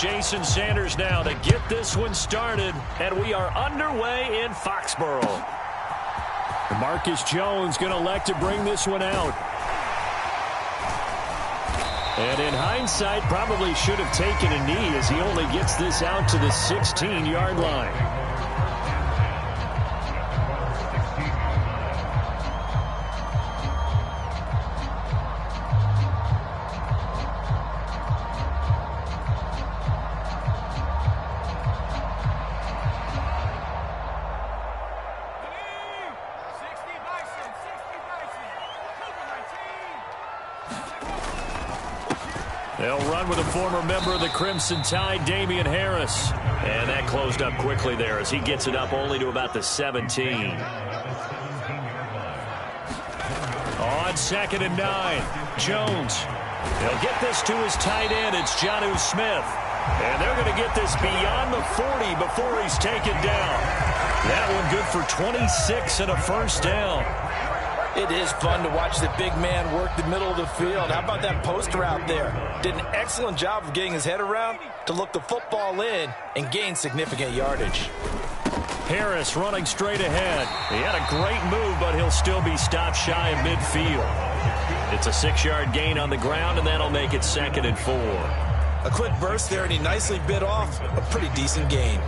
Jason Sanders now to get this one started, and we are underway in Foxborough. Marcus Jones going to elect to bring this one out. And in hindsight, probably should have taken a knee as he only gets this out to the 16-yard line. They'll run with a former member of the Crimson Tide, Damian Harris. And that closed up quickly there as he gets it up only to about the 17. On 2nd and 9, Jones. They'll get this to his tight end. It's Jonnu Smith. And they're going to get this beyond the 40 before he's taken down. That one good for 26 and a first down. It is fun to watch the big man work the middle of the field. How about that post route there? Did an excellent job of getting his head around to look the football in and gain significant yardage. Harris running straight ahead. He had a great move, but he'll still be stopped shy of midfield. It's a 6-yard gain on the ground, and that'll make it 2nd and 4. A quick burst there, and he nicely bit off a pretty decent gain.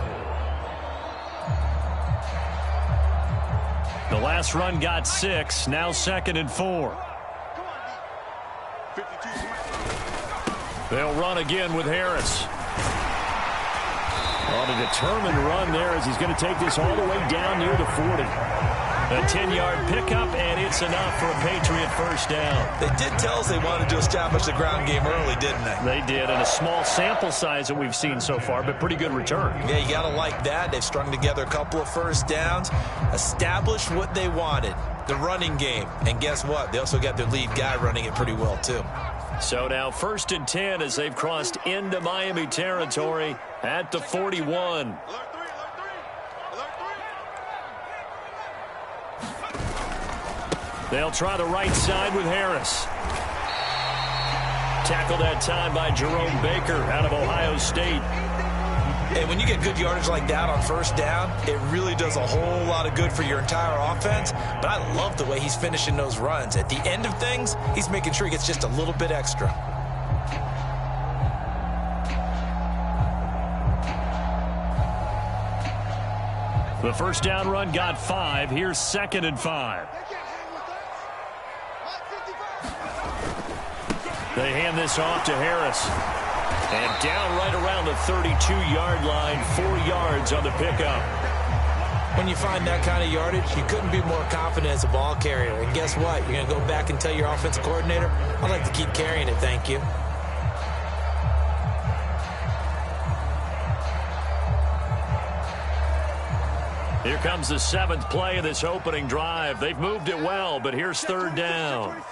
The last run got 6, now 2nd and 4. They'll run again with Harris. On a determined run there as he's going to take this all the way down near the 40. A 10-yard pickup, and it's enough for a Patriot first down. They did tell us they wanted to establish the ground game early, didn't they? They did, and a small sample size that we've seen so far, but pretty good return. Yeah, you got to like that. They've strung together a couple of first downs, established what they wanted, the running game. And guess what? They also got their lead guy running it pretty well, too. So now 1st and 10 as they've crossed into Miami territory at the 41. They'll try the right side with Harris. Tackled that time by Jerome Baker out of Ohio State. And when you get good yardage like that on first down, it really does a whole lot of good for your entire offense. But I love the way he's finishing those runs. At the end of things, he's making sure he gets just a little bit extra. The first down run got 5. Here's 2nd and 5. They hand this off to Harris. And down right around the 32-yard line, 4 yards on the pickup. When you find that kind of yardage, you couldn't be more confident as a ball carrier. And guess what? You're going to go back and tell your offensive coordinator, I'd like to keep carrying it, thank you. Here comes the 7th play of this opening drive. They've moved it well, but here's 3rd down.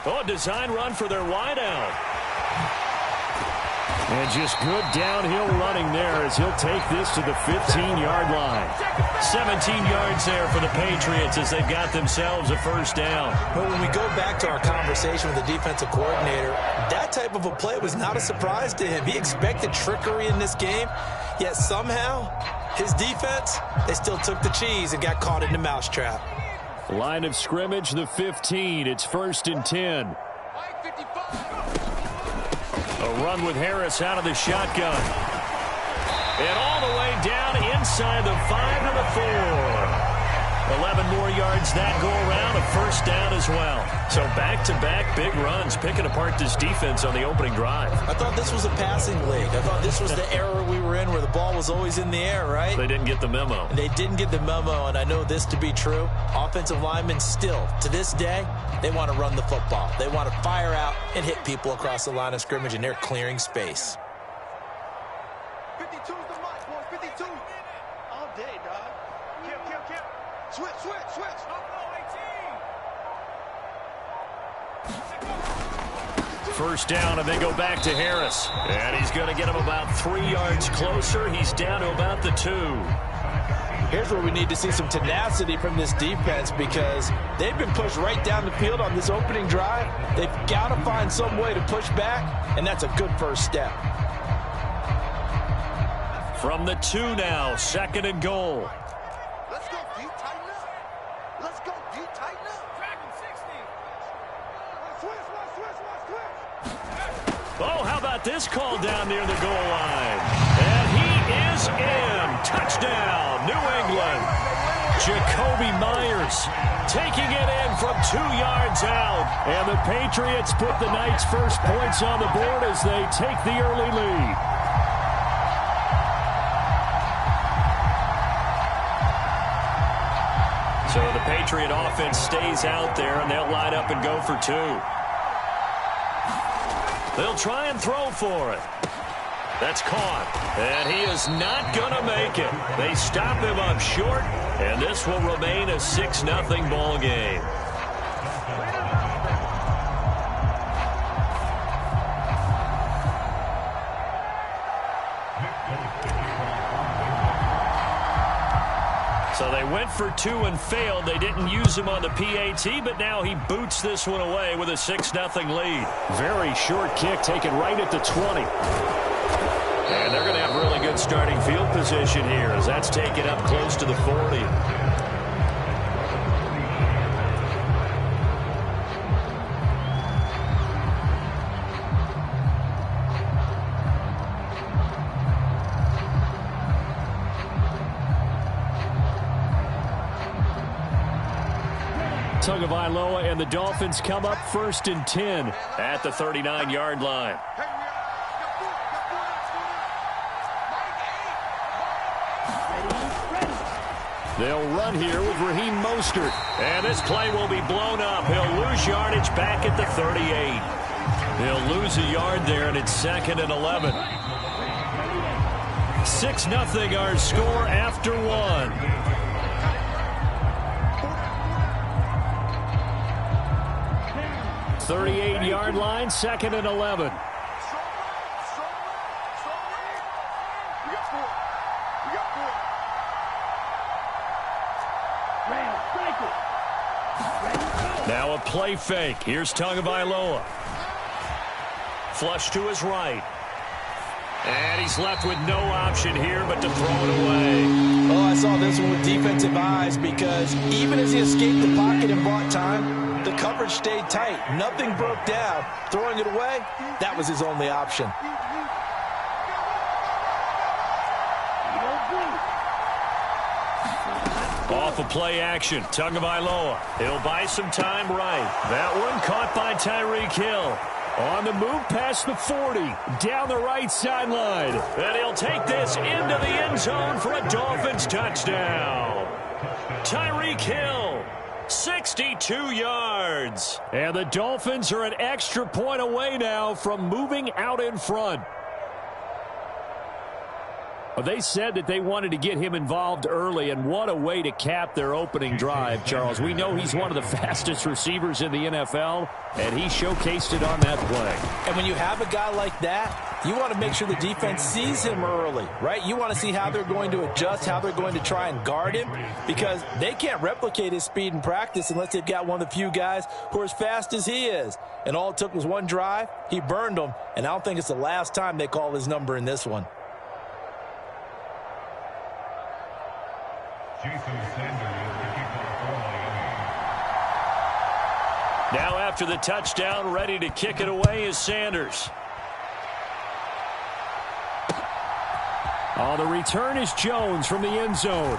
Oh, a design run for their wideout. And just good downhill running there as he'll take this to the 15-yard line. 17 yards there for the Patriots as they've got themselves a first down. Well, when we go back to our conversation with the defensive coordinator, that type of a play was not a surprise to him. He expected trickery in this game, yet somehow his defense, they still took the cheese and got caught in the mousetrap. Line of scrimmage, the 15. It's 1st and 10. A run with Harris out of the shotgun. And all the way down inside the 5 to the 4. 11 more yards that go around, a first down as well. So back-to-back big runs, picking apart this defense on the opening drive. I thought this was a passing league. I thought this was the era we were in where the ball was always in the air, right? They didn't get the memo. They didn't get the memo, and I know this to be true. Offensive linemen still, to this day, they want to run the football. They want to fire out and hit people across the line of scrimmage, and they're clearing space. 52's the mark, boys. 52. All day, dog. Kill. Switch. First down, and they go back to Harris. And he's going to get him about 3 yards closer. He's down to about the 2. Here's where we need to see some tenacity from this defense because they've been pushed right down the field on this opening drive. They've got to find some way to push back, and that's a good first step. From the 2 now, 2nd and goal. Let's go deep, tighten up. Let's go deep, tighten up. Dragon 60. Switch. Oh, how about this call down near the goal line? And he is in. Touchdown, New England. Jakobi Meyers taking it in from 2 yards out. And the Patriots put the Knights' first points on the board as they take the early lead. So the Patriot offense stays out there, and they'll line up and go for 2. They'll try and throw for it. That's caught, and he is not going to make it. They stop him up short, and this will remain a 6-0 ball game. So they went for 2 and failed. They didn't use him on the PAT, but now he boots this one away with a 6-0 lead. Very short kick taken right at the 20. And they're going to have really good starting field position here as that's taken up close to the 40. Tagovailoa and the Dolphins come up 1st and 10 at the 39-yard line. They'll run here with Raheem Mostert. And this play will be blown up. He'll lose yardage back at the 38. He'll lose a yard there, and it's 2nd and 11. 6-0 our score after 1. 38-yard line, 2nd and 11. Now a play fake. Here's Tagovailoa. Flush to his right. And he's left with no option here but to throw it away. Oh, I saw this one with defensive eyes because even as he escaped the pocket and bought time, the coverage stayed tight. Nothing broke down. Throwing it away, that was his only option. Off of play action, Tagovailoa. He'll buy some time right. That one caught by Tyreek Hill. On the move past the 40, down the right sideline. And he'll take this into the end zone for a Dolphins touchdown. Tyreek Hill, 62 yards. And the Dolphins are an extra point away now from moving out in front. They said that they wanted to get him involved early, and what a way to cap their opening drive, Charles. We know he's one of the fastest receivers in the NFL, and he showcased it on that play. And when you have a guy like that, you want to make sure the defense sees him early, right? You want to see how they're going to adjust, how they're going to try and guard him, because they can't replicate his speed in practice unless they've got one of the few guys who are as fast as he is. And all it took was one drive. He burned them, and I don't think it's the last time they call his number in this one. Now after the touchdown, ready to kick it away is Sanders. The return is Jones from the end zone.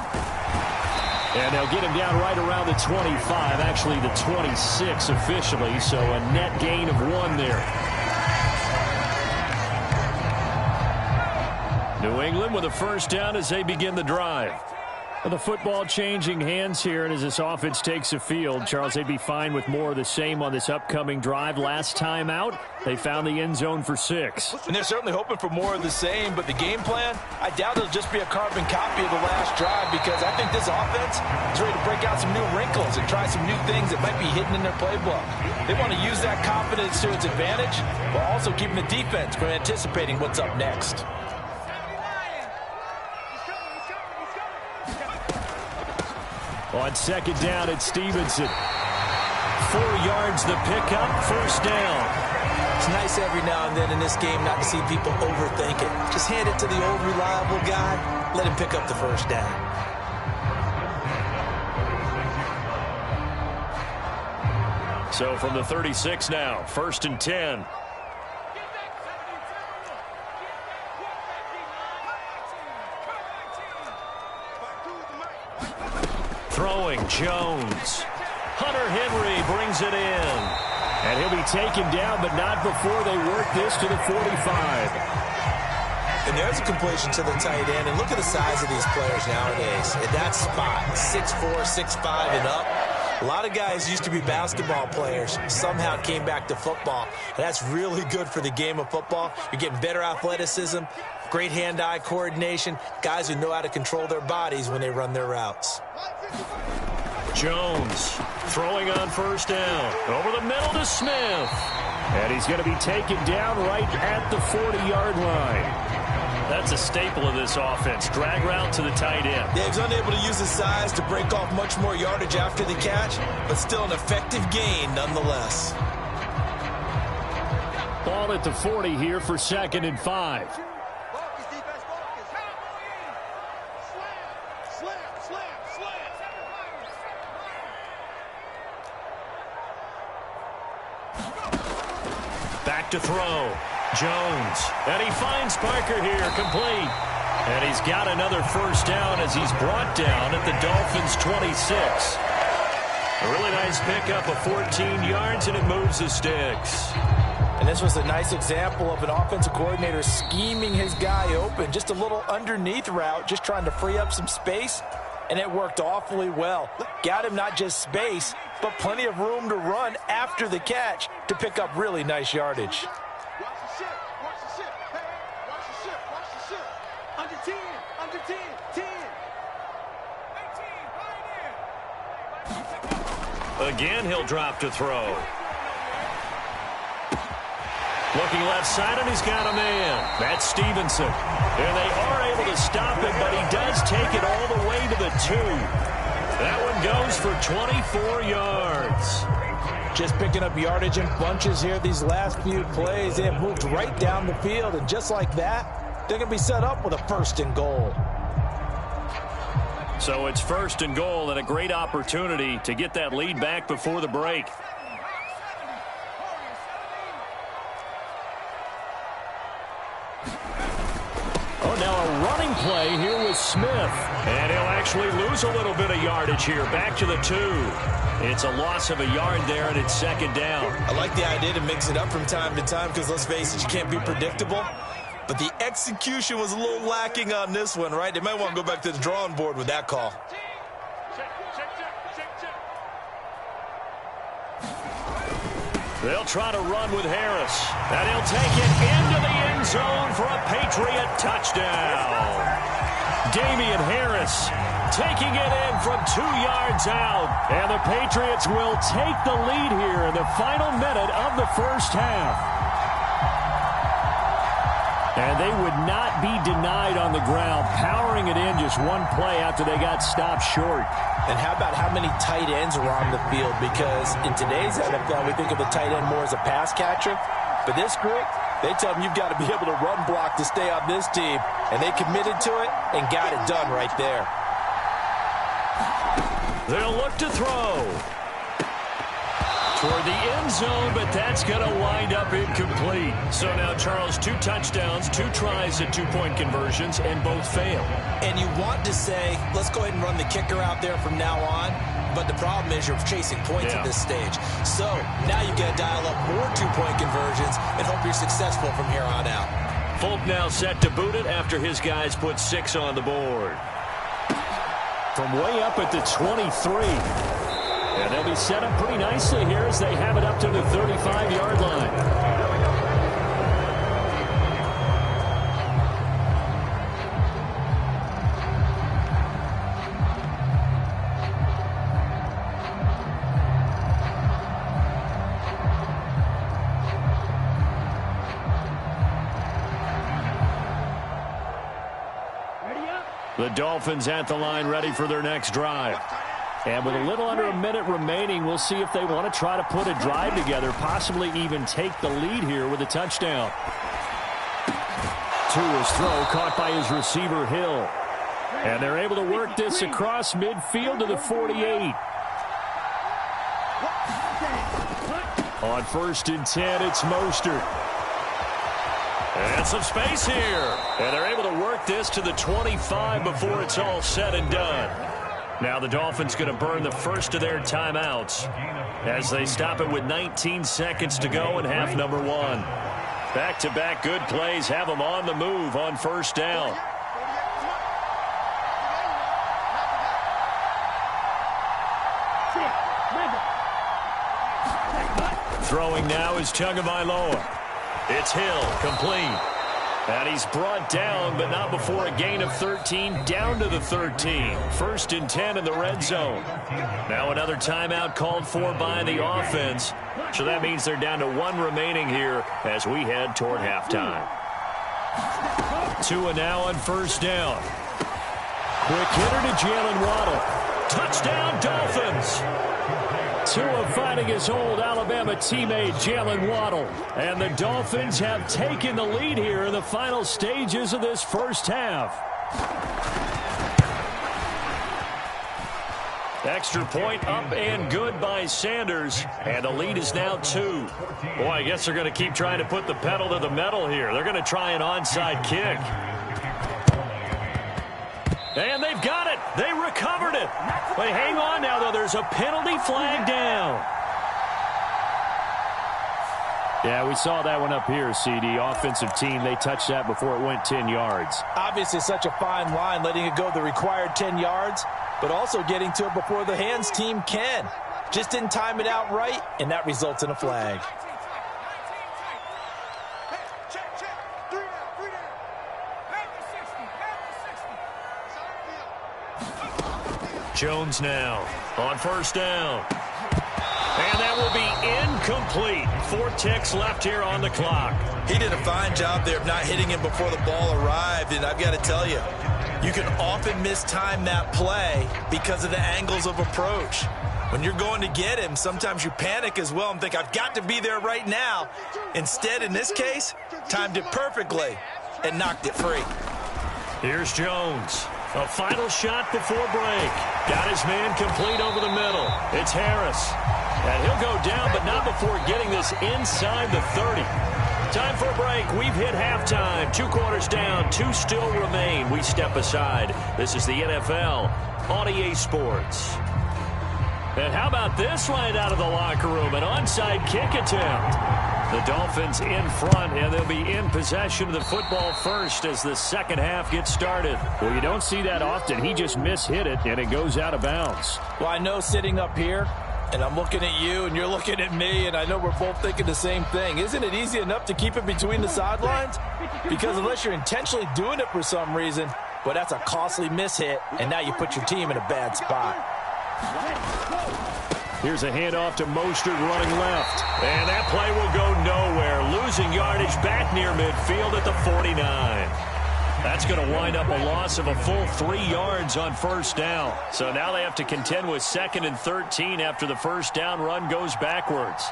And they'll get him down right around the 25, actually the 26 officially, so a net gain of 1 there. New England with a first down as they begin the drive. Well, the football changing hands here, and as this offense takes the field, Charles, they'd be fine with more of the same on this upcoming drive. Last time out, they found the end zone for 6. And they're certainly hoping for more of the same, but the game plan, I doubt it'll just be a carbon copy of the last drive, because I think this offense is ready to break out some new wrinkles and try some new things that might be hidden in their playbook. They want to use that confidence to its advantage, while also keeping the defense from anticipating what's up next. On second down, it's Stevenson. 4 yards the pickup, first down. It's nice every now and then in this game not to see people overthink it. Just hand it to the old reliable guy, let him pick up the first down. So from the 36 now, 1st and 10. Throwing, Jones. Hunter Henry brings it in. And he'll be taken down, but not before they work this to the 45. And there's a completion to the tight end. And look at the size of these players nowadays. At that spot, 6'4", 6'5", and up. A lot of guys used to be basketball players, somehow came back to football. And that's really good for the game of football. You're getting better athleticism, great hand-eye coordination, guys who know how to control their bodies when they run their routes. Jones throwing on first down. Over the middle to Smith. And he's going to be taken down right at the 40-yard line. That's a staple of this offense. Drag route to the tight end. Yeah, he's unable to use his size to break off much more yardage after the catch, but still an effective gain nonetheless. Ball at the 40 here for 2nd and 5. Back to throw. Jones. And he finds Parker here, complete. And he's got another first down as he's brought down at the Dolphins' 26. A really nice pickup of 14 yards, and it moves the sticks. And this was a nice example of an offensive coordinator scheming his guy open. Just a little underneath route, just trying to free up some space. And it worked awfully well. Got him not just space, but plenty of room to run after the catch to pick up really nice yardage. Watch the ship, watch the ship. Hey, watch the ship, watch the ship. Under 10, under 10, 10. Again, he'll drop to throw. Looking left side, and he's got a man. That's Stevenson. And they are able to stop him, but he does take it all the way to the 2. That one goes for 24 yards. Just picking up yardage in bunches here these last few plays. They have moved right down the field, and just like that, they're going to be set up with a 1st and goal. So it's 1st and goal, and a great opportunity to get that lead back before the break. Oh, now a running play here with Smith. And he'll actually lose a little bit of yardage here. Back to the 2. It's a loss of a yard there, and it's 2nd down. I like the idea to mix it up from time to time because, let's face it, you can't be predictable. But the execution was a little lacking on this one, right? They might want to go back to the drawing board with that call. They'll try to run with Harris. And he'll take it into the end zone for a Patriot touchdown. Damian Harris taking it in from 2 yards out. And the Patriots will take the lead here in the final minute of the first half. And they would not be denied on the ground, powering it in just one play after they got stopped short. And how about how many tight ends are on the field? Because in today's NFL, we think of the tight end more as a pass catcher. But this group, they tell them you've got to be able to run block to stay on this team. And they committed to it and got it done right there. They'll look to throw toward the end zone, but that's going to wind up incomplete. So now, Charles, 2 touchdowns, 2 tries at 2-point conversions, and both fail. And you want to say, let's go ahead and run the kicker out there from now on. But the problem is you're chasing points at this stage. So now you've got to dial up more 2-point conversions and hope you're successful from here on out. Folk now set to boot it after his guys put 6 on the board. from way up at the 23. And they'll be set up pretty nicely here as they have it up to the 35-yard line. The Dolphins at the line ready for their next drive. And with a little under a minute remaining, we'll see if they want to try to put a drive together, possibly even take the lead here with a touchdown. Tua's throw caught by his receiver, Hill. And they're able to work this across midfield to the 48. On 1st and 10, it's Mostert. And some space here. And they're able to work this to the 25 before it's all said and done. Now the Dolphins going to burn the first of their timeouts as they stop it with 19 seconds to go in half number 1. Back-to-back good plays have them on the move on 1st down. Throwing now is Tagovailoa. It's Hill, complete. And he's brought down, but not before a gain of 13, down to the 13. 1st and 10 in the red zone. Now another timeout called for by the offense. So that means they're down to 1 remaining here as we head toward halftime. Tua now on 1st down. Quick hitter to Jalen Waddle. Touchdown, Dolphins! Tua finding his old Alabama teammate Jalen Waddle. And the Dolphins have taken the lead here in the final stages of this first half. Extra point up and good by Sanders. And the lead is now 2. Boy, I guess they're going to keep trying to put the pedal to the metal here. They're going to try an onside kick. And they've got it. They recovered it. But hang on now, though. There's a penalty flag down. Yeah, we saw that one up here, CD. Offensive team, they touched that before it went 10 yards. Obviously such a fine line, letting it go the required 10 yards, but also getting to it before the hands team can. Just didn't time it out right, and that results in a flag. Jones now on 1st down. And that will be incomplete. 4 ticks left here on the clock. He did a fine job there of not hitting him before the ball arrived, and I've got to tell you, you can often mistime that play because of the angles of approach. When you're going to get him, sometimes you panic as well and think, I've got to be there right now. Instead, in this case, timed it perfectly and knocked it free. Here's Jones. A final shot before break. Got his man complete over the middle. It's Harris. And he'll go down, but not before getting this inside the 30. Time for a break. We've hit halftime. 2 quarters down. 2 still remain. We step aside. This is the NFL on EA Sports. And how about this right out of the locker room? An onside kick attempt. The Dolphins in front, and they'll be in possession of the football first as the second half gets started. Well, you don't see that often. He just mishit it, and it goes out of bounds. Well, I know sitting up here, and I'm looking at you, and you're looking at me, and I know we're both thinking the same thing. Isn't it easy enough to keep it between the sidelines? Because unless you're intentionally doing it for some reason, well, that's a costly mishit, and now you put your team in a bad spot. Here's a handoff to Mostert running left. And that play will go nowhere. Losing yardage back near midfield at the 49. That's going to wind up a loss of a full 3 yards on 1st down. So now they have to contend with 2nd and 13 after the 1st down run goes backwards.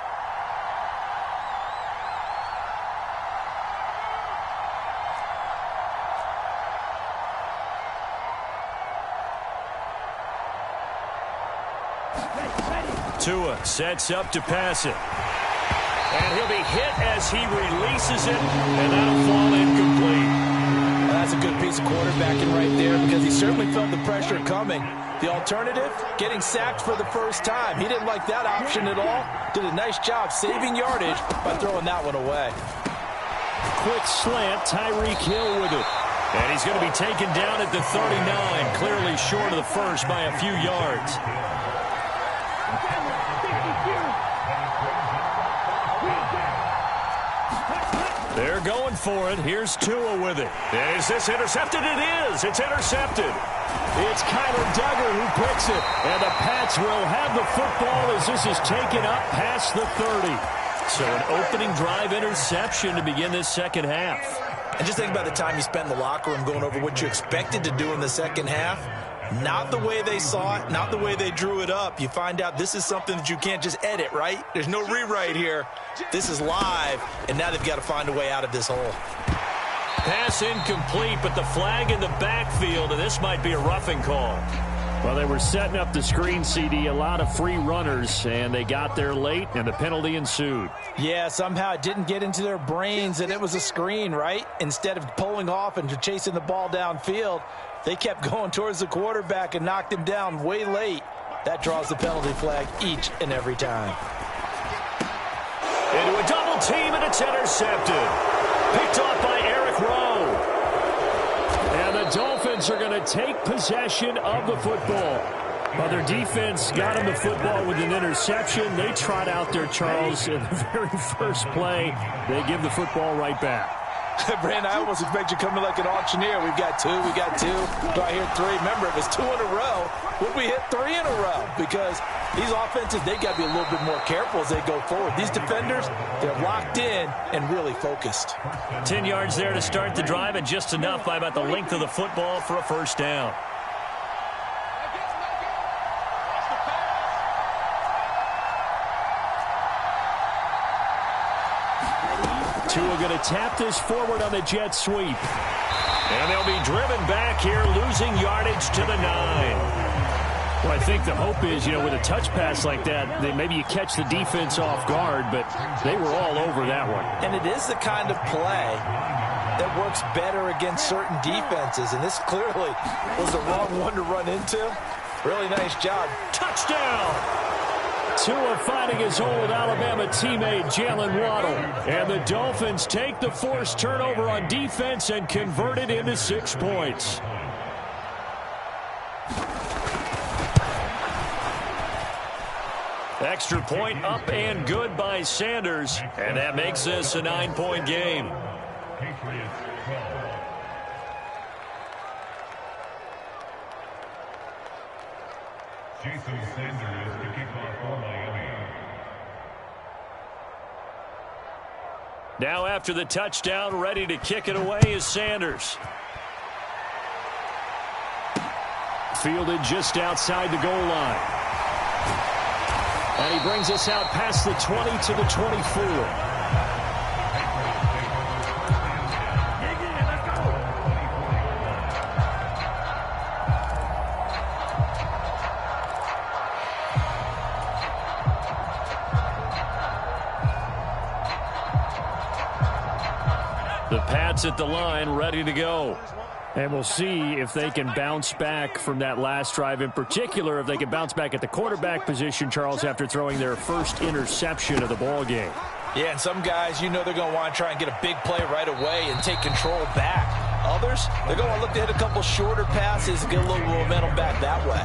Tua sets up to pass it. And he'll be hit as he releases it, and that'll fall incomplete. Well, that's a good piece of quarterbacking right there because he certainly felt the pressure coming. The alternative, getting sacked for the first time. He didn't like that option at all. Did a nice job saving yardage by throwing that one away. Quick slant, Tyreek Hill with it. And he's going to be taken down at the 39, clearly short of the first by a few yards. They're going for it. Here's Tua with it. Is this intercepted? It is. It's intercepted. It's Kyler Duggar who picks it. And the Pats will have the football as this is taken up past the 30. So an opening drive interception to begin this second half. And just think about the time you spent in the locker room going over what you expected to do in the second half. Not the way they saw it, not the way they drew it up. You find out this is something that you can't just edit, right? There's no rewrite here. This is live, and now they've got to find a way out of this hole. Pass incomplete, but the flag in the backfield, and this might be a roughing call. Well, they were setting up the screen, CD, a lot of free runners, and they got there late, and the penalty ensued. Yeah, somehow it didn't get into their brains that it was a screen, right? Instead of pulling off and chasing the ball downfield, they kept going towards the quarterback and knocked him down way late. That draws the penalty flag each and every time. Into a double team, and it's intercepted. Picked off by Eric Rowe. And the Dolphins are going to take possession of the football. Well, their defense got them the football with an interception. They trot out there, Charles, in the very first play. They give the football right back. Brandon, I almost expect you coming like an auctioneer. We've got two, we got two. Do I hear three? Remember, it was 2 in a row. Would we hit 3 in a row? Because these offenses, they got to be a little bit more careful as they go forward. These defenders, they're locked in and really focused. 10 yards there to start the drive, and just enough by about the length of the football for a first down. Tua going to tap this forward on the jet sweep. And they'll be driven back here, losing yardage to the 9. Well, I think the hope is, with a touch pass like that, maybe you catch the defense off guard, but they were all over that one. And it is the kind of play that works better against certain defenses, and this clearly was the wrong one to run into. Really nice job. Touchdown! Tua fighting his old Alabama teammate, Jalen Waddle. And the Dolphins take the forced turnover on defense and convert it into 6 points. Extra point up and good by Sanders. And that makes this a 9-point game. Jason Sanders to kick off for Miami. Now after the touchdown, ready to kick it away is Sanders. Fielded just outside the goal line. And he brings us out past the 20 to the 24. The Pats at the line, ready to go. And we'll see if they can bounce back from that last drive, in particular, if they can bounce back at the quarterback position, Charles, after throwing their first interception of the ball game. Yeah, and some guys, they're going to want to try and get a big play right away and take control back. Others, they're going to look to hit a couple shorter passes and get a little momentum back that way.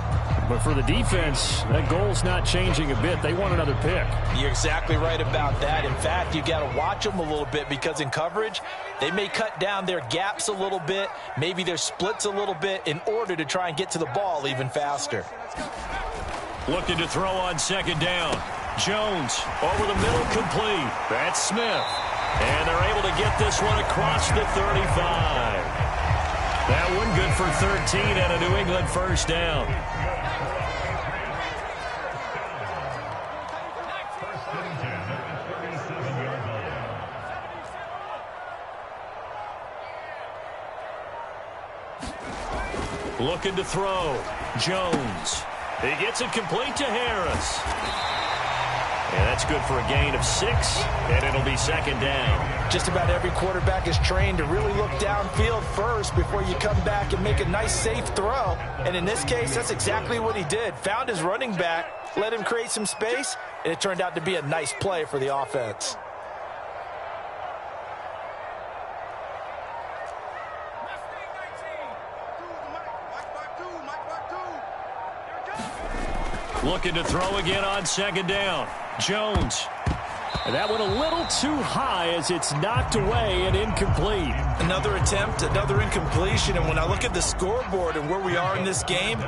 But for the defense, that goal's not changing a bit. They want another pick. You're exactly right about that. In fact, you got to watch them a little bit because in coverage, they may cut down their gaps a little bit, maybe their splits a little bit in order to try and get to the ball even faster. Looking to throw on second down. Jones over the middle, complete. That's Smith. And they're able to get this one across the 35. That one good for 13 and a New England first down. Looking to throw. Jones. He gets it complete to Harris. And that's good for a gain of 6, and it'll be second down. Just about every quarterback is trained to really look downfield first before you come back and make a nice, safe throw. And in this case, that's exactly what he did. Found his running back, let him create some space, and it turned out to be a nice play for the offense. Looking to throw again on second down. Jones. And that went a little too high as it's knocked away and incomplete. Another attempt, another incompletion. And when I look at the scoreboard and where we are in this game,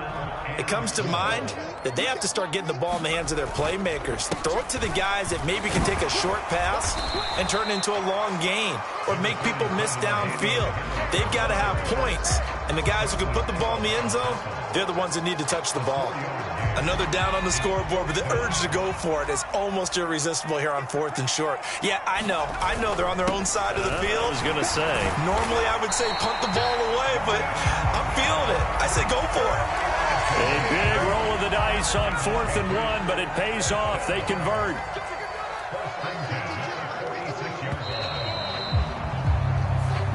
it comes to mind that they have to start getting the ball in the hands of their playmakers. Throw it to the guys that maybe can take a short pass and turn it into a long gain or make people miss downfield. They've got to have points. And the guys who can put the ball in the end zone, they're the ones that need to touch the ball. Another down on the scoreboard, but the urge to go for it is almost irresistible here on 4th and short. Yeah, I know they're on their own side of the field. I was going to say. Normally I would say punt the ball away, but I'm feeling it. I say go for it. A big roll of the dice on 4th and 1, but it pays off. They convert.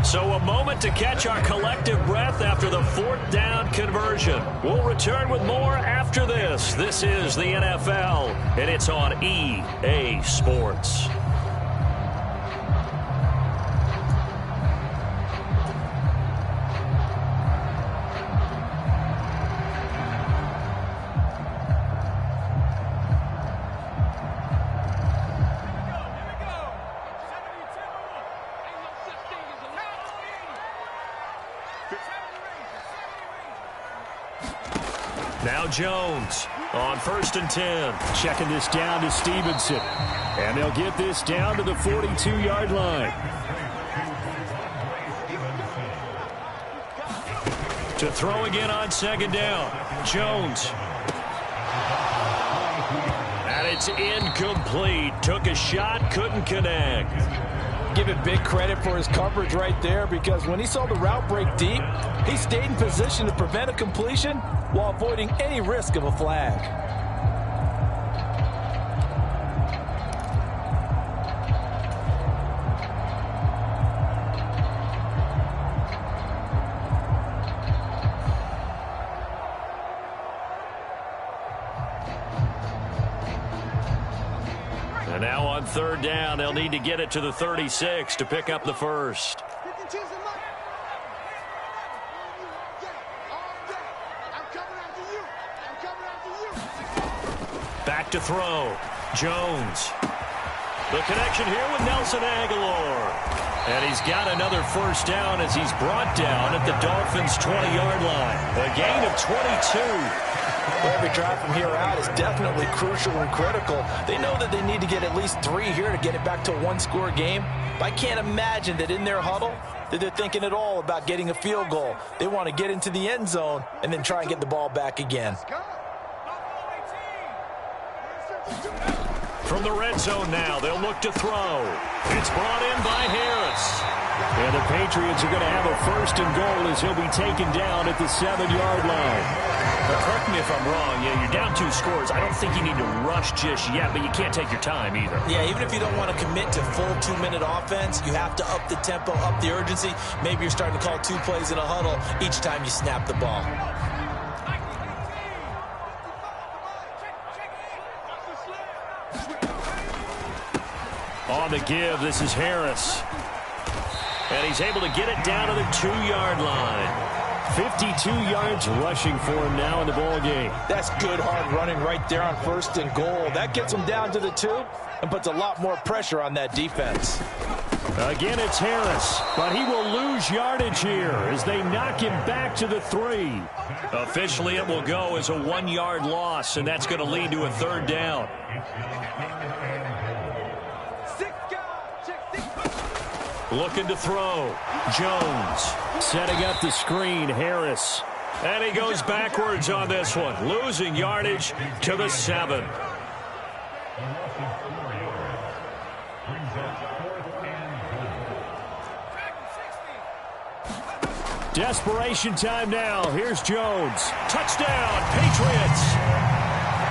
So a moment to catch our collective breath after the 4th down conversion. We'll return with more after this. This is the NFL, and it's on EA Sports. Now Jones on 1st and 10. Checking this down to Stevenson. And they'll get this down to the 42-yard line. To throw again on second down. Jones. And it's incomplete. Took a shot, couldn't connect. Give it big credit for his coverage right there, because when he saw the route break deep, he stayed in position to prevent a completion while avoiding any risk of a flag. And now on 3rd down, they'll need to get it to the 36 to pick up the first. Back to throw. Jones. The connection here with Nelson Aguilar. And he's got another first down as he's brought down at the Dolphins' 20-yard line. A gain of 22. Well, every drive from here out is definitely crucial and critical. They know that they need to get at least 3 here to get it back to a one-score game. But I can't imagine that in their huddle that they're thinking at all about getting a field goal. They want to get into the end zone and then try and get the ball back again. From the red zone now, they'll look to throw. It's brought in by Harris. And the Patriots are going to have a 1st and goal as he'll be taken down at the 7-yard line. Now, correct me if I'm wrong. Yeah, you're down 2 scores. I don't think you need to rush just yet, but you can't take your time either. Yeah, even if you don't want to commit to full 2-minute offense, you have to up the tempo, up the urgency. Maybe you're starting to call 2 plays in a huddle each time you snap the ball. On the give, this is Harris. And he's able to get it down to the 2-yard line. 52 yards rushing for him now in the ball game. That's good hard running right there on 1st and goal. That gets him down to the 2 and puts a lot more pressure on that defense. Again, it's Harris, but he will lose yardage here as they knock him back to the 3. Officially, it will go as a 1-yard loss, and that's going to lead to a 3rd down. Looking to throw. Jones. Setting up the screen, Harris. And he goes backwards on this one, losing yardage to the 7. Desperation time now. Here's Jones. Touchdown, Patriots.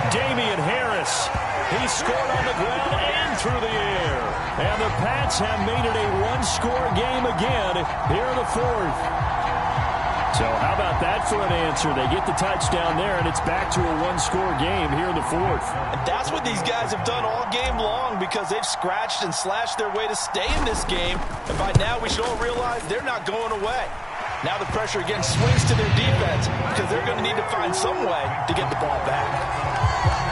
Damian Harris. He scored on the ground and through the air. And the Pats have made it a one-score game again here in the 4th. So how about that for an answer? They get the touchdown there, and it's back to a one-score game here in the 4th. And that's what these guys have done all game long, because they've scratched and slashed their way to stay in this game. And by now, we should all realize they're not going away. Now the pressure again swings to their defense, because they're going to need to find some way to get the ball back.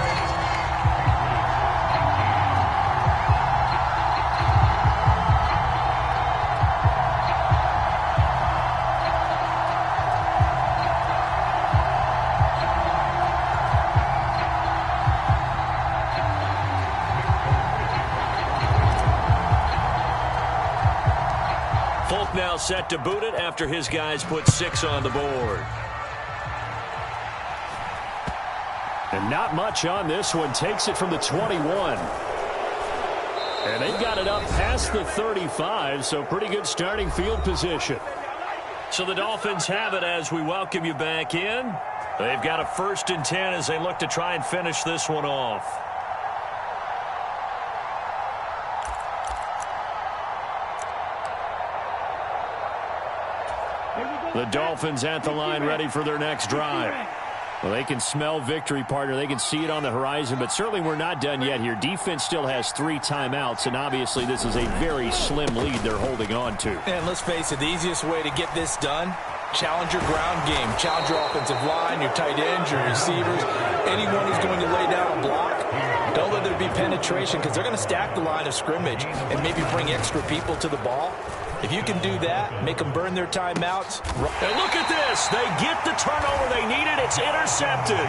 now set to boot it after his guys put 6 on the board. And not much on this one. Takes it from the 21. And they've got it up past the 35, so pretty good starting field position. So the Dolphins have it as we welcome you back in. They've got a 1st and 10 as they look to try and finish this one off. The Dolphins at the line ready for their next drive. Well, they can smell victory, partner. They can see it on the horizon, but certainly we're not done yet here. Defense still has 3 timeouts, and obviously this is a very slim lead they're holding on to. And let's face it, the easiest way to get this done, challenge your ground game. Challenge your offensive line, your tight ends, your receivers, anyone who's going to lay down a block. Don't let there be penetration because they're going to stack the line of scrimmage and maybe bring extra people to the ball. If you can do that, make them burn their timeouts. And look at this. They get the turnover they needed. It's intercepted.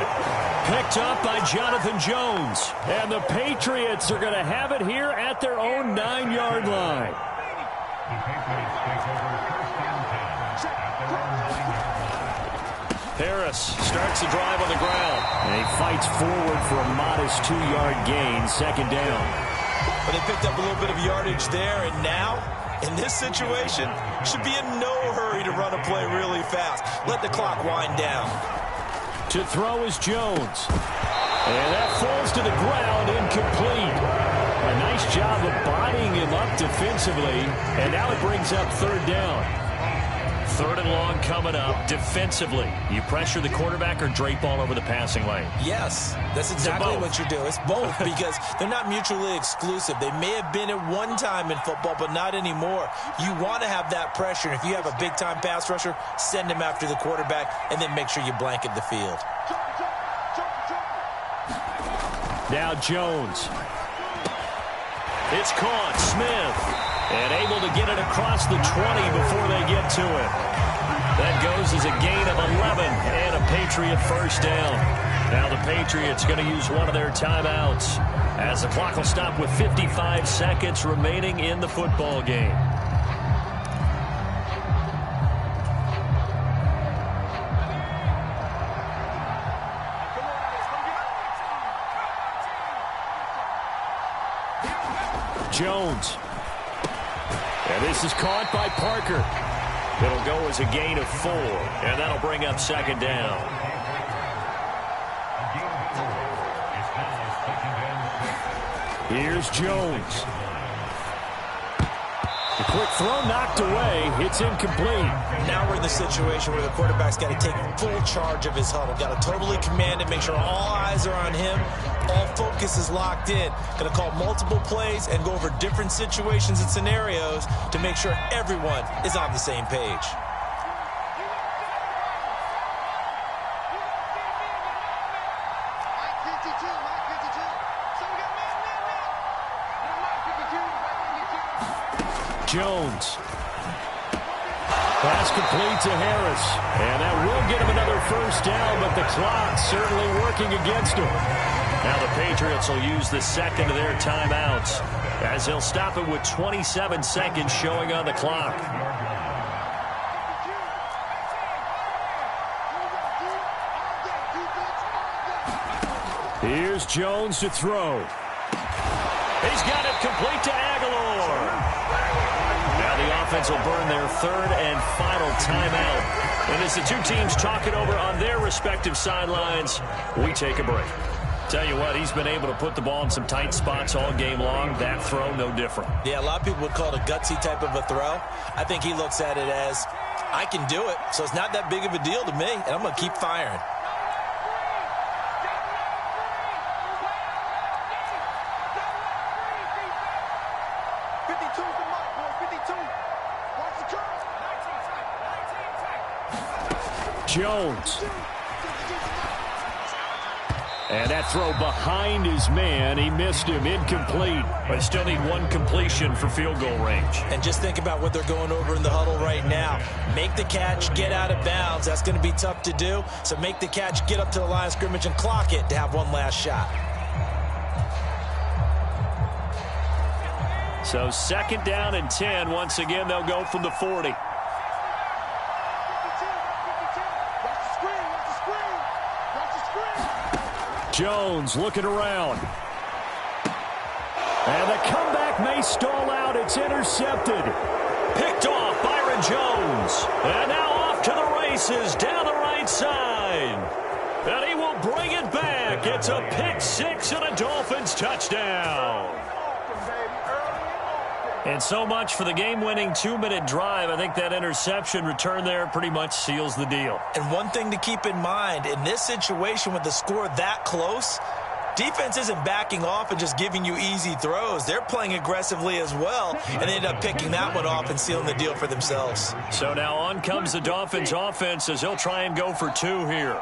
Picked up by Jonathan Jones. And the Patriots are going to have it here at their own 9-yard line. The Patriots take over 1st and 10 at their own 9-yard line. Harris starts the drive on the ground. And he fights forward for a modest 2-yard gain, 2nd down. But they picked up a little bit of yardage there, and now, in this situation, should be in no hurry to run a play really fast. Let the clock wind down. To throw is Jones. And that falls to the ground, incomplete. A nice job of bodying him up defensively, and now it brings up 3rd down. 3rd and long coming up. Defensively, you pressure the quarterback or drape all over the passing lane? Yes, that's exactly what you do. It's both because they're not mutually exclusive. They may have been at one time in football, but not anymore. You want to have that pressure. And if you have a big-time pass rusher, send him after the quarterback, and then make sure you blanket the field. Now Jones. It's caught. Smith. And able to get it across the 20 before they get to it. That goes as a gain of 11 and a Patriot 1st down. Now the Patriots going to use one of their timeouts as the clock will stop with 55 seconds remaining in the football game. Jones. And this is caught by Parker. It'll go as a gain of 4, and that'll bring up 2nd down. Here's Jones. The quick throw knocked away. It's incomplete. Now we're in the situation where the quarterback's got to take full charge of his huddle. Got to totally command it, make sure all eyes are on him. All focus is locked in. Going to call multiple plays and go over different situations and scenarios to make sure everyone is on the same page. Jones. Pass complete to Harris. And that will get him another 1st down, but the clock's certainly working against him. Now the Patriots will use the 2nd of their timeouts as they'll stop it with 27 seconds showing on the clock. Here's Jones to throw. He's got it complete to Aguilar. Now the offense will burn their 3rd and final timeout. And as the two teams talk it over on their respective sidelines, we take a break. Tell you what, he's been able to put the ball in some tight spots all game long. That throw, no different. Yeah, a lot of people would call it a gutsy type of a throw. I think he looks at it as, I can do it, so it's not that big of a deal to me, and I'm going to keep firing. Jones. And that throw behind his man. He missed him. Incomplete. But still need one completion for field goal range. And just think about what they're going over in the huddle right now. Make the catch, get out of bounds. That's going to be tough to do. So make the catch, get up to the line of scrimmage, and clock it to have one last shot. So 2nd down and 10. Once again, they'll go from the 40. Jones looking around. And the comeback may stall out. It's intercepted. Picked off Byron Jones. And now off to the races down the right side. And he will bring it back. It's a pick six and a Dolphins touchdown. And so much for the game-winning 2-minute drive. I think that interception return there pretty much seals the deal. And one thing to keep in mind, in this situation with the score that close, defense isn't backing off and just giving you easy throws. They're playing aggressively as well, and they end up picking that one off and sealing the deal for themselves. So now on comes the Dolphins offense as they'll try and go for two here.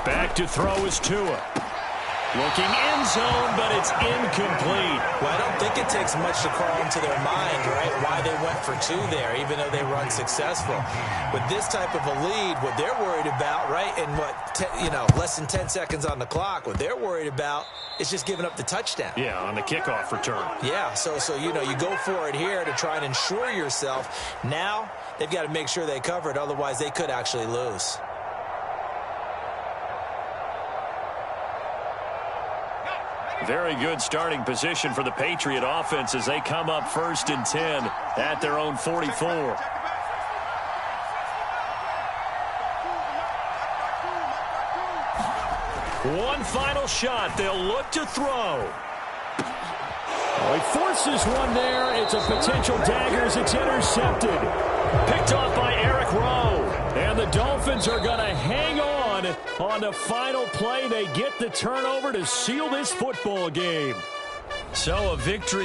Back to throw is Tua. Looking end zone, but it's incomplete. Well, I don't think it takes much to crawl into their mind, right, why they went for two there, even though they were unsuccessful. With this type of a lead, what they're worried about, right, and less than 10 seconds on the clock, what they're worried about is just giving up the touchdown. Yeah, on the kickoff return. Yeah, so you go for it here to try and ensure yourself. Now they've got to make sure they cover it, otherwise they could actually lose. Very good starting position for the Patriot offense as they come up 1st and 10 at their own 44. One final shot. They'll look to throw. Well, he forces one there. It's a potential dagger as it's intercepted. Picked off by Eric Rowe. And the Dolphins are going to hang on the final play. They get the turnover to seal this football game. So a victory